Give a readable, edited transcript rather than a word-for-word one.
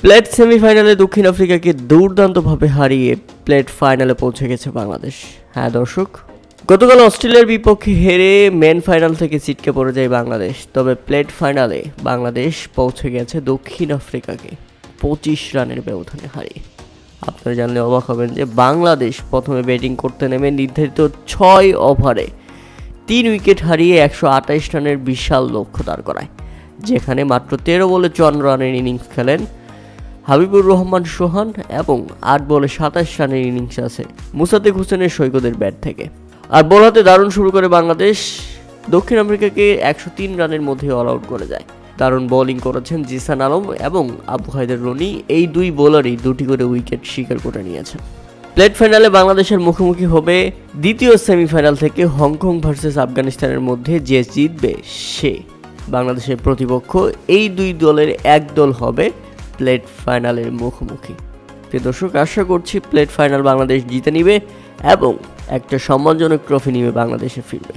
Plate সেমিফাইনালে দক্ষিণ আফ্রিকাকে দুর্দান্তভাবে হারিয়ে প্লেট ফাইনালে পৌঁছে গেছে বাংলাদেশ। হ্যাঁ দর্শক, গতকাল অস্ট্রেলিয়ার বিপক্ষে হেরে মেন ফাইনাল থেকে ছিটকে পড়ে যায় বাংলাদেশ। তবে প্লেট ফাইনালে বাংলাদেশ পৌঁছে গেছে দক্ষিণ আফ্রিকাকে 25 রানের ব্যবধানে হারিয়ে। আপনারা জানলে অবাক হবেন যে বাংলাদেশ প্রথমে ব্যাটিং করতে নেমে নির্ধারিত 6 ওভারে 3 উইকেট হারিয়ে 128 রানের বিশাল লক্ষ্য দাঁড় করায়, যেখানে মাত্র 13 বলে 54 রানের ইনিংস খেলেন হাবিবুর রহমান সোহান এবং 8 বলে 27 রানের ইনিংস আছে মুসাদ্দেক হোসেনের সৈকতের ব্যাট থেকে। আর বল হাতে দারুণ শুরু করে বাংলাদেশ দক্ষিণ আফ্রিকাকে 103 রানের মধ্যে অল আউট করে যায়। দারুণ বোলিং করেছেন জিসান আলম এবং আবু হায়দার রনি, এই দুই বোলারই 2টি করে উইকেট শিকার করে নিয়েছেন। প্লেট ফাইনালে বাংলাদেশের মুখোমুখি হবে দ্বিতীয় সেমিফাইনাল থেকে হংকং ভার্সেস আফগানিস্তানের মধ্যে। যে জিতবে সে বাংলাদেশের প্রতিপক্ষ। এই দুই দলের এক দল হবে প্লেট ফাইনালের মুখোমুখি। প্রিয় দর্শক, আশা করছি প্লেট ফাইনাল বাংলাদেশ জিতে নিবে এবং একটা সম্মানজনক ট্রফি নিয়ে বাংলাদেশে ফিরবে।